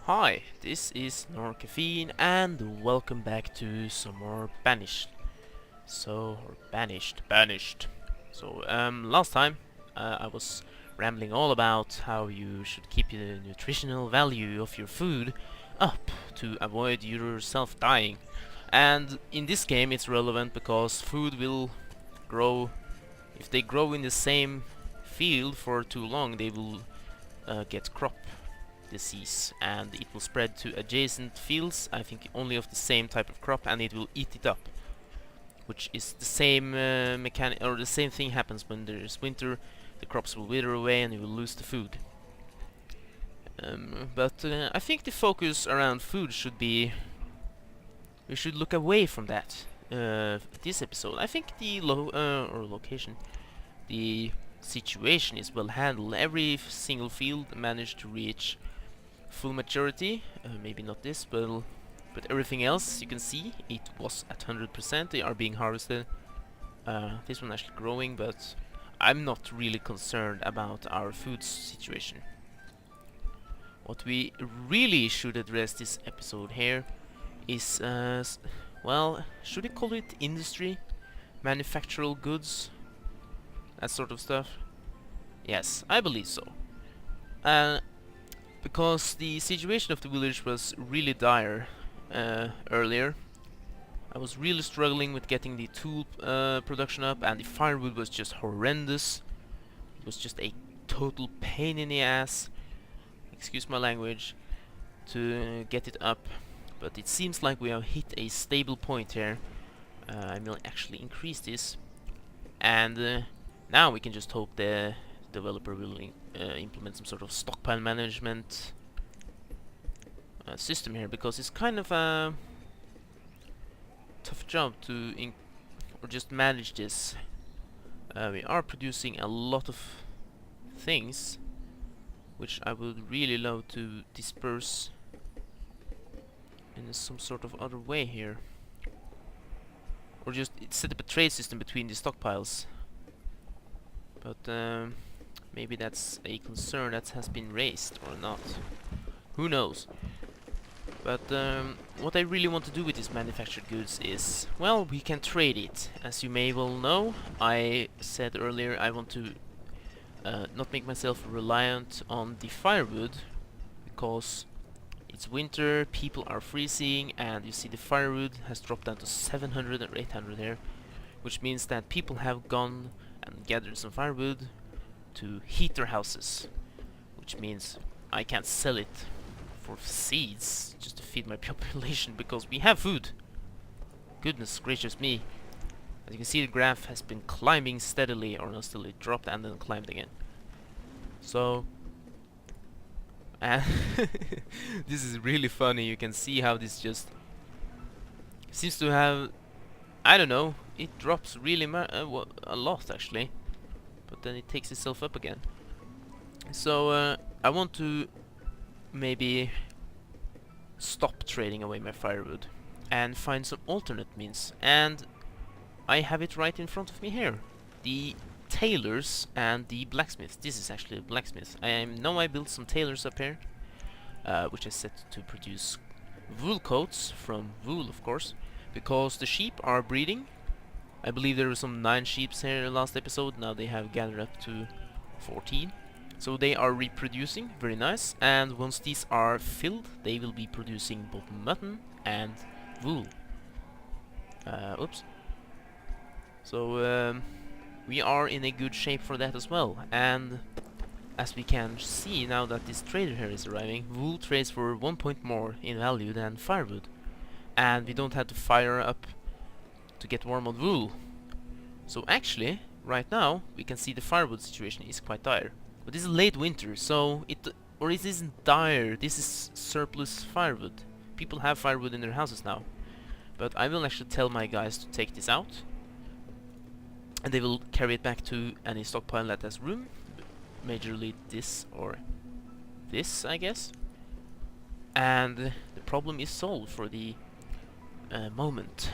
Hi, this is Caffeine and welcome back to some more Banished. Or Banished. Last time I was rambling all about how you should keep the nutritional value of your food up to avoid yourself dying. And in this game it's relevant because food will grow, if they grow in the same field for too long, they will get crop disease and it will spread to adjacent fields, I think only of the same type of crop, and it will eat it up, which is the same mechanic, or the same thing happens when there is winter. The crops will wither away and you will lose the food. But I think the focus around food should be, we should look away from that this episode. I think the location, the situation is well handled. Every single field managed to reach full maturity. Maybe not this, but everything else you can see it was at 100%. They are being harvested. This one actually growing, but I'm not really concerned about our food situation. What we really should address this episode here is, well, should we call it industry, manufactural goods, that sort of stuff? Yes, I believe so. Because the situation of the village was really dire earlier. I was really struggling with getting the tool production up, and the firewood was just horrendous. It was just a total pain in the ass, excuse my language, to get it up. But it seems like we have hit a stable point here. I will actually increase this, and now we can just hope the developer will implement some sort of stockpile management system here, because it's kind of a tough job to or just manage this. We are producing a lot of things which I would really love to disperse in some sort of other way here, or just set up a trade system between the stockpiles. But maybe that's a concern that has been raised or not. Who knows? But what I really want to do with these manufactured goods is, well, we can trade it. As you may well know, I said earlier I want to not make myself reliant on the firewood, because it's winter, people are freezing, and you see the firewood has dropped down to 700 or 800 here, which means that people have gone and gathered some firewood to heat their houses, which means I can't sell it for seeds just to feed my population, because we have food. Goodness gracious me. As you can see, the graph has been climbing steadily, or not steadily, dropped and then climbed again. So this is really funny. You can see how this just seems to have, I don't know, it drops really a lot actually, but then it takes itself up again. So I want to maybe stop trading away my firewood and find some alternate means, and I have it right in front of me here. The tailors and the blacksmiths. This is actually a blacksmith. I know I built some tailors up here, which I set to produce wool coats from wool, of course, because the sheep are breeding. I believe there were some 9 sheep here last episode. Now they have gathered up to 14. So they are reproducing, very nice. And once these are filled, they will be producing both mutton and wool. Oops. So we are in a good shape for that as well. And as we can see now that this trader here is arriving, wool trades for 1 point more in value than firewood. And we don't have to fire up to get warm on wool. So actually, right now, we can see the firewood situation is quite dire. But this is late winter, so it isn't dire, this is surplus firewood. People have firewood in their houses now. But I will actually tell my guys to take this out, and they will carry it back to any stockpile that has room. Majorly this or this, I guess. And the problem is solved for the moment.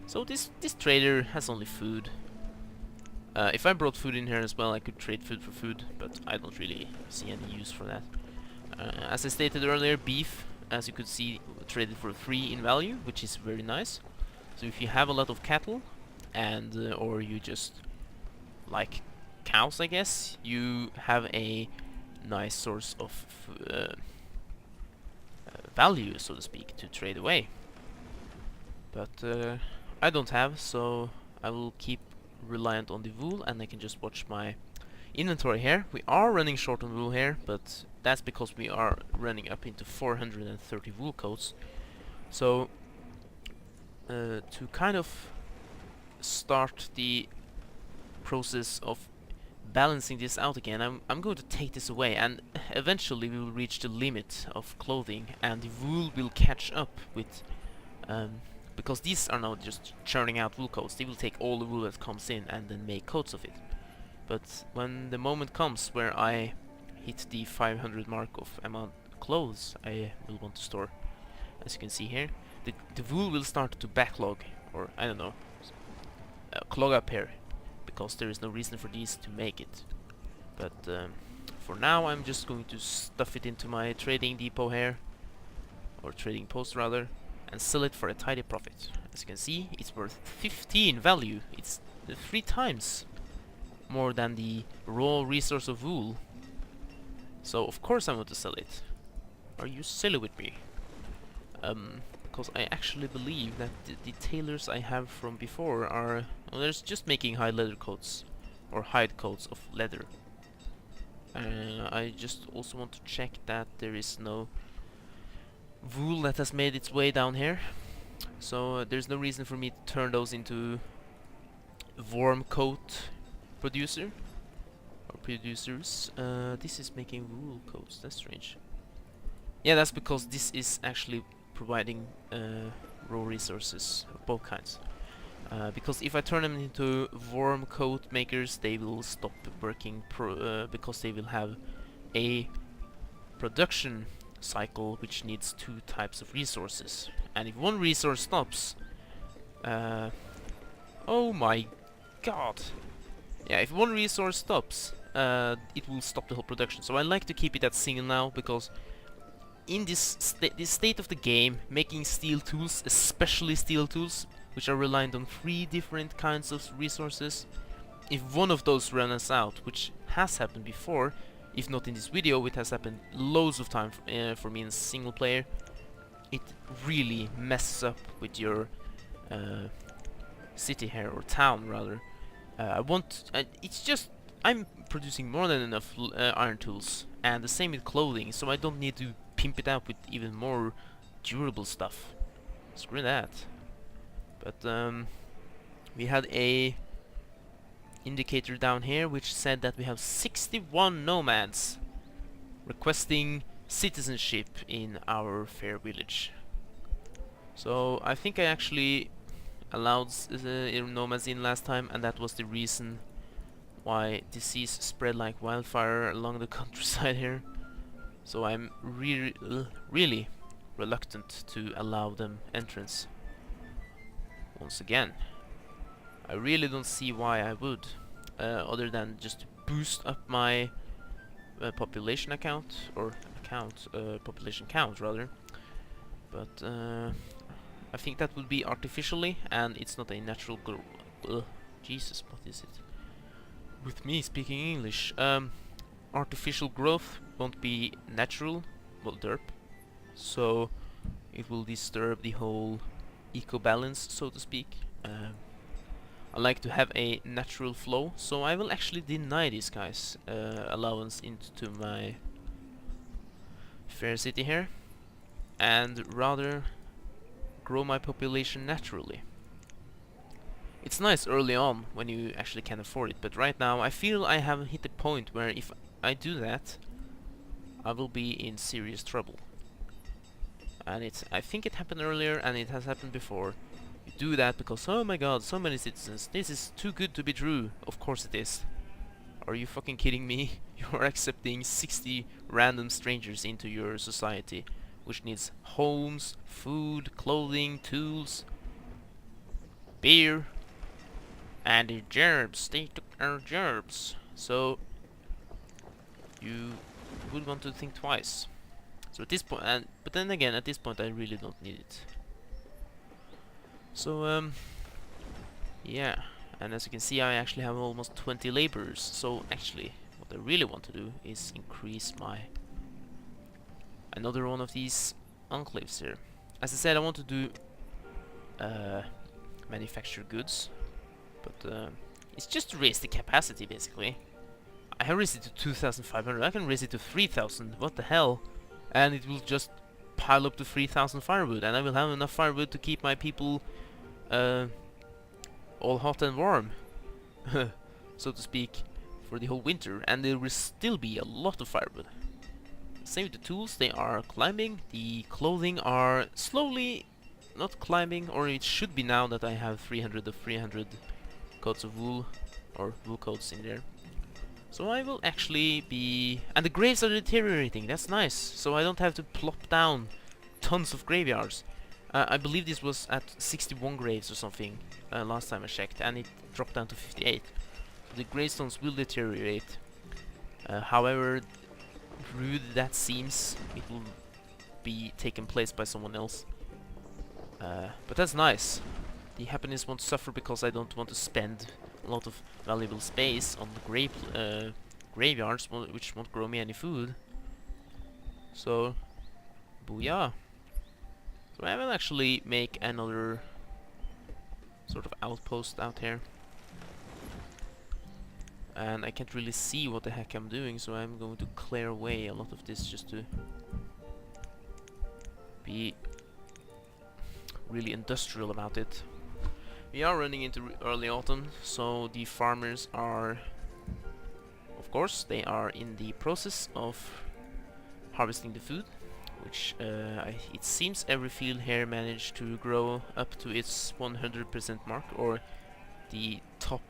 So this trader has only food. If I brought food in here as well, I could trade food for food, but I don't really see any use for that. As I stated earlier, beef, as you could see, traded for 3 in value, which is very nice. So if you have a lot of cattle, and or you just like cows, I guess, you have a nice source of value, so to speak, to trade away. But I don't have, so I will keep reliant on the wool, and I can just watch my inventory here. We are running short on wool here, but that's because we are running up into 430 wool coats. So to kind of start the process of balancing this out again, I'm going to take this away, and eventually we will reach the limit of clothing, and the wool will catch up with because these are now just churning out wool coats. They will take all the wool that comes in and then make coats of it. But when the moment comes where I hit the 500 mark of amount of clothes I will want to store, as you can see here, the wool will start to backlog, or I don't know, clog up here, because there is no reason for these to make it. But for now I'm just going to stuff it into my trading depot here, or trading post rather, and sell it for a tidy profit. As you can see, it's worth 15 value. It's 3 times more than the raw resource of wool. So of course I want to sell it. Are you silly with me? Because I actually believe that the tailors I have from before are, well, they're just making hide leather coats, or hide coats of leather. I just also want to check that there is no wool that has made its way down here. So there's no reason for me to turn those into warm coat producer or producers. This is making wool coats. That's strange. Yeah, that's because this is actually providing raw resources of both kinds. Because if I turn them into warm coat makers, they will stop working because they will have a production cycle which needs 2 types of resources. And if one resource stops, oh my god. Yeah, if one resource stops, it will stop the whole production. So I like to keep it at single now, because in this state of the game, making steel tools, especially steel tools, which are reliant on 3 different kinds of resources, if one of those runs out, which has happened before, if not in this video, it has happened loads of time for me in single player, it really messes up with your city here, or town rather. It's just, I'm producing more than enough iron tools, and the same with clothing, so I don't need to pimp it out with even more durable stuff. Screw that. But we had a indicator down here which said that we have 61 nomads requesting citizenship in our fair village. So I think I actually allowed nomads in last time, and that was the reason why disease spread like wildfire along the countryside here. So I'm really reluctant to allow them entrance. Once again, I really don't see why I would, other than just to boost up my population account, or population count rather. But I think that would be artificially, and it's not a natural growth. Jesus, what is it? With me speaking English, artificial growth won't be natural, well, derp. So it will disturb the whole eco-balance, so to speak. I like to have a natural flow, so I will actually deny these guys allowance into my fair city here, and rather grow my population naturally. It's nice early on when you actually can afford it, but right now I feel I have hit a point where if I do that, I will be in serious trouble. And I think it happened earlier, and it has happened before. You do that because, oh my god, so many citizens, this is too good to be true. Of course it is. Are you fucking kidding me? You're accepting 60 random strangers into your society, which needs homes, food, clothing, tools, beer, and the gerbs. They took our gerbs. So you would want to think twice. So at this point, but then again, at this point I really don't need it. So yeah, and as you can see, I actually have almost 20 laborers. So actually, what I really want to do is increase my another one of these enclaves here. As I said, I want to do manufacture goods, but it's just to raise the capacity basically. I have raised it to 2,500. I can raise it to 3,000. What the hell? And it will just pile up to 3,000 firewood, and I will have enough firewood to keep my people all hot and warm, so to speak, for the whole winter. And there will still be a lot of firewood. Same with the tools, they are climbing. The clothing are slowly not climbing, or it should be now that I have 300 of 300 coats of wool, or wool coats in there. So I will actually be... And the graves are deteriorating, that's nice. So I don't have to plop down tons of graveyards. I believe this was at 61 graves or something last time I checked, and it dropped down to 58. So the gravestones will deteriorate. However rude that seems, it will be taken place by someone else. But that's nice. The happiness won't suffer because I don't want to spend a lot of valuable space on the graveyards, which won't grow me any food. So, booyah. So I will actually make another sort of outpost out here. And I can't really see what the heck I'm doing, so I'm going to clear away a lot of this just to be really industrial about it. We are running into early autumn, so the farmers are, of course, they are in the process of harvesting the food, which it seems every field here managed to grow up to its 100% mark, or the top.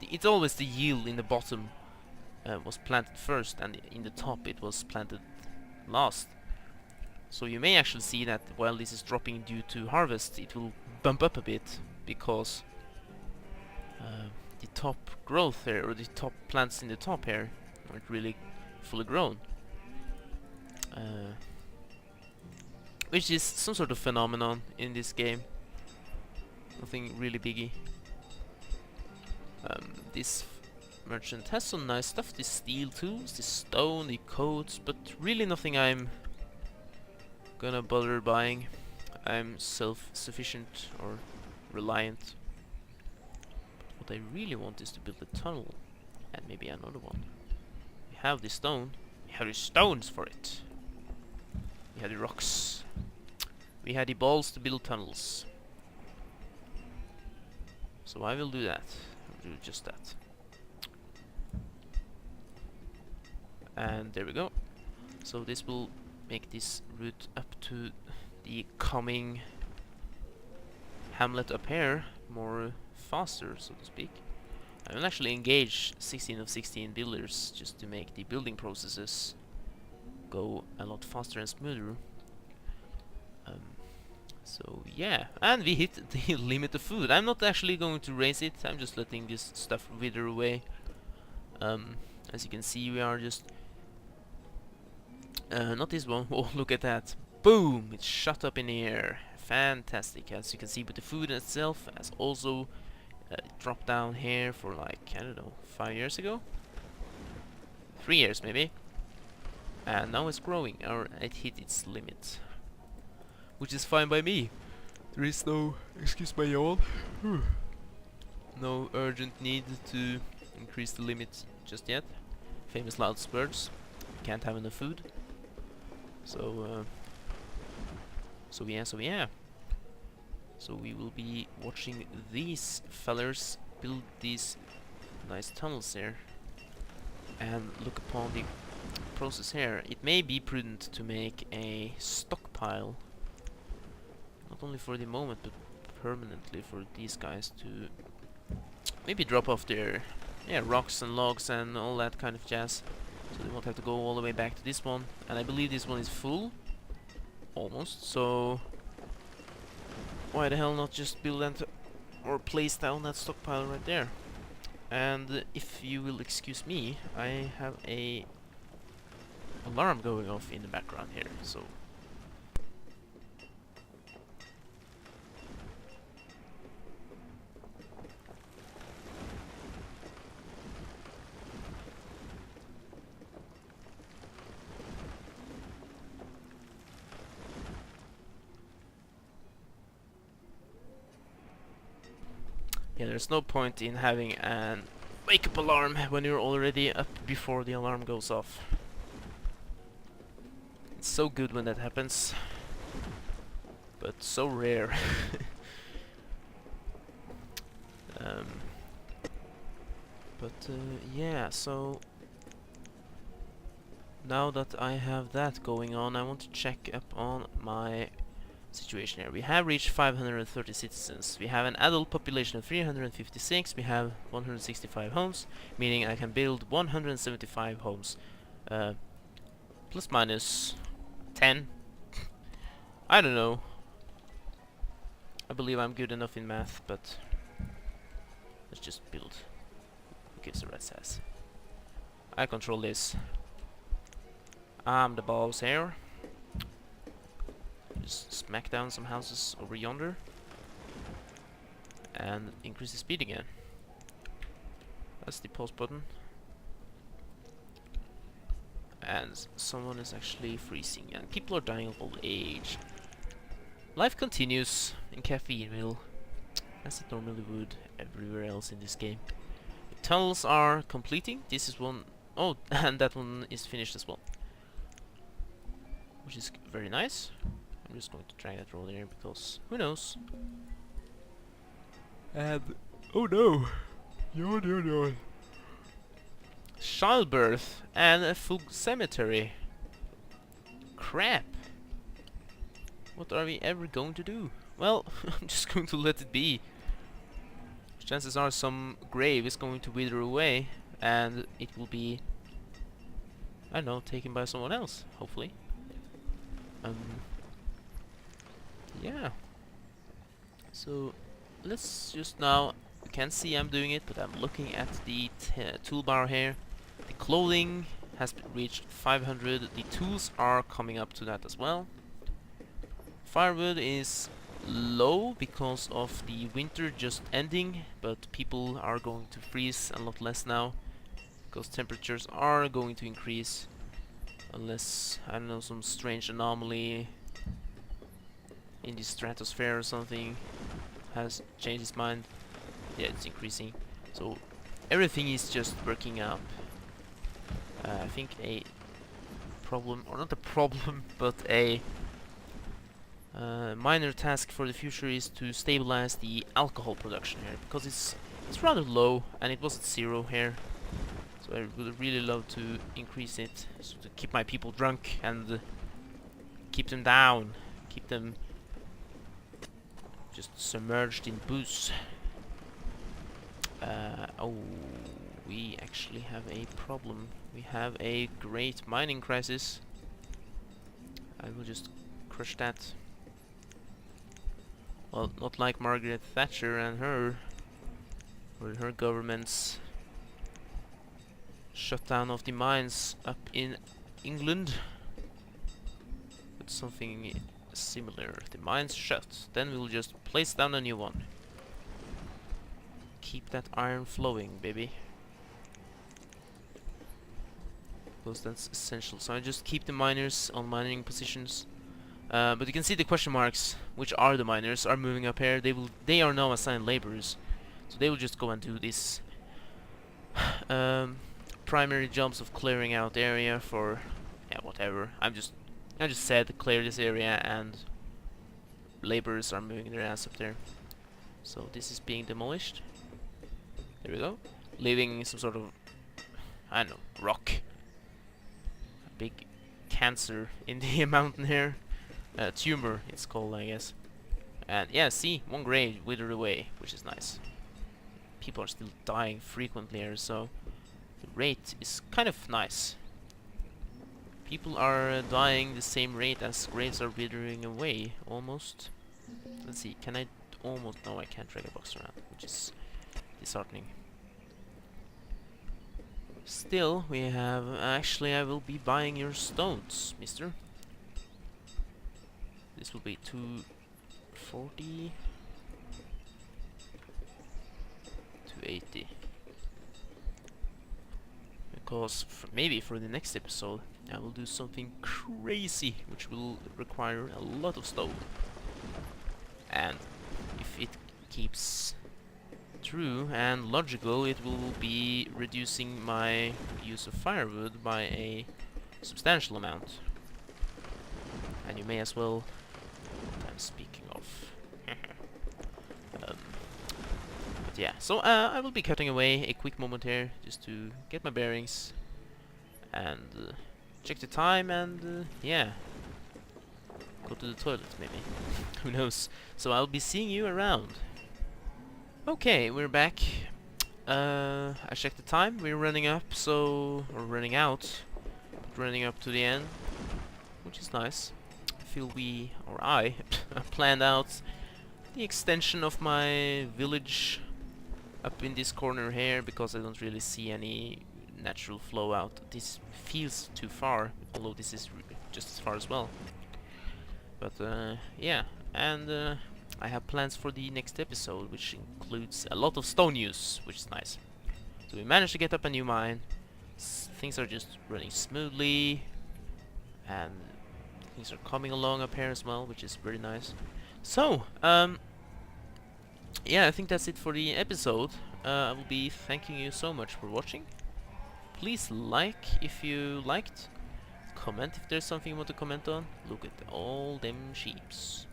It's always the yield in the bottom was planted first, and in the top it was planted last. So you may actually see that while this is dropping due to harvest, it will bump up a bit, because the top growth here, or the top plants in the top here, aren't really fully grown. Which is some sort of phenomenon in this game. Nothing really biggie. This merchant has some nice stuff, the steel tools, the stone, the coats, but really nothing I'm gonna bother buying. I'm self-sufficient or reliant. But what I really want is to build a tunnel, and maybe another one. We have the stone. We have the stones for it. We have the rocks. We had the balls to build tunnels. So I will do that. I'll do just that. And there we go. So this will make this route up to the coming hamlet up here more faster, so to speak. I will actually engage 16 of 16 builders just to make the building processes go a lot faster and smoother. So yeah, and we hit the limit of food. I'm not actually going to raise it, I'm just letting this stuff wither away. As you can see, we are just... not this one. Oh, look at that. Boom! It shot up in the air. Fantastic. As you can see, but the food itself has also dropped down here for like, I don't know, 5 years ago? 3 years maybe. And now it's growing, or it hit its limit. Which is fine by me. There is no, excuse my yawn, no urgent need to increase the limit just yet. Famous loud words. Can't have enough food. So yeah. So we will be watching these fellers build these nice tunnels here, and look upon the process here. It may be prudent to make a stockpile, not only for the moment but permanently, for these guys to maybe drop off their rocks and logs and all that kind of jazz, so they won't have to go all the way back to this one. And I believe this one is full, almost, so why the hell not just build and or place down that stockpile right there. And if you will excuse me, I have a alarm going off in the background here, so... Yeah, there's no point in having an wake-up alarm when you're already up before the alarm goes off. It's so good when that happens, but so rare. um, yeah, so now that I have that going on, I want to check up on my situation here. We have reached 530 citizens. We have an adult population of 356. We have 165 homes, meaning I can build 175 homes. Plus minus 10. I don't know. I believe I'm good enough in math, but let's just build. Who gives a rat's ass? I control this. I'm the boss here. Just smack down some houses over yonder and increase the speed again. That's the pause button. And someone is actually freezing and people are dying of old age. Life continues in Caffeineville as it normally would everywhere else in this game. The tunnels are completing. This is one. Oh, and that one is finished as well, which is very nice. I'm just going to drag that road here because who knows? And oh no! No. Childbirth and a full cemetery. Crap! What are we ever going to do? Well, I'm just going to let it be. Chances are some grave is going to wither away and it will be, I don't know, taken by someone else, hopefully. Yeah. So let's just now, you can't see I'm doing it, but I'm looking at the toolbar here. The clothing has reached 500. The tools are coming up to that as well. Firewood is low because of the winter just ending, but people are going to freeze a lot less now because temperatures are going to increase unless, I don't know, some strange anomaly in the stratosphere or something has changed its mind. Yeah, it's increasing. So everything is just working out. I think a problem, or not a problem, but a minor task for the future is to stabilize the alcohol production here, because it's rather low and it was at 0 here. So I would really love to increase it, so to keep my people drunk and keep them down, keep them just submerged in booze. Oh, we actually have a problem. We have a great mining crisis. I will just crush that. Well, not like Margaret Thatcher and her, or her government's shutdown of the mines up in England, but something similar. If the mines shut, then we'll just place down a new one. Keep that iron flowing, baby, because that's essential. So I just keep the miners on mining positions. But you can see the question marks, which are the miners, are moving up here. They are now assigned laborers, so they will just go and do this primary jobs of clearing out area for, yeah, whatever. I just said clear this area, and laborers are moving their ass up there. So this is being demolished. There we go, leaving some sort of, I don't know, rock, a big cancer in the mountain here. Tumor, it's called, I guess. And yeah, see, one grave withered away, which is nice. People are still dying frequently here, so the rate is kind of nice. People are dying the same rate as graves are withering away, almost. Let's see, can I almost... No, I can't drag a box around, which is disheartening. Still, we have... Actually, I will be buying your stones, mister. This will be 240... 280. Because maybe for the next episode I will do something crazy which will require a lot of stone. And if it keeps true and logical, it will be reducing my use of firewood by a substantial amount. And you may as well... I'm speaking of... but yeah, so I will be cutting away a quick moment here just to get my bearings and check the time and yeah, go to the toilet maybe. Who knows? So I'll be seeing you around. Okay, we're back. I checked the time. We're running up, or running out, but running up to the end, which is nice. I feel I planned out the extension of my village up in this corner here because I don't really see any natural flow out. This feels too far, although this is just as far as well. But yeah, and I have plans for the next episode, which includes a lot of stone use, which is nice. So we managed to get up a new mine. Things are just running smoothly, and things are coming along up here as well, which is very nice. So, yeah, I think that's it for the episode. I will be thanking you so much for watching. Please like if you liked. Comment if there's something you want to comment on. Look at all them sheeps.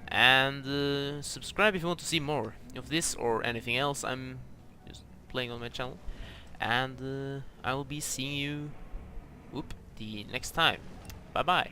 And subscribe if you want to see more of this or anything else I'm just playing on my channel. And I will be seeing you the next time. Bye bye.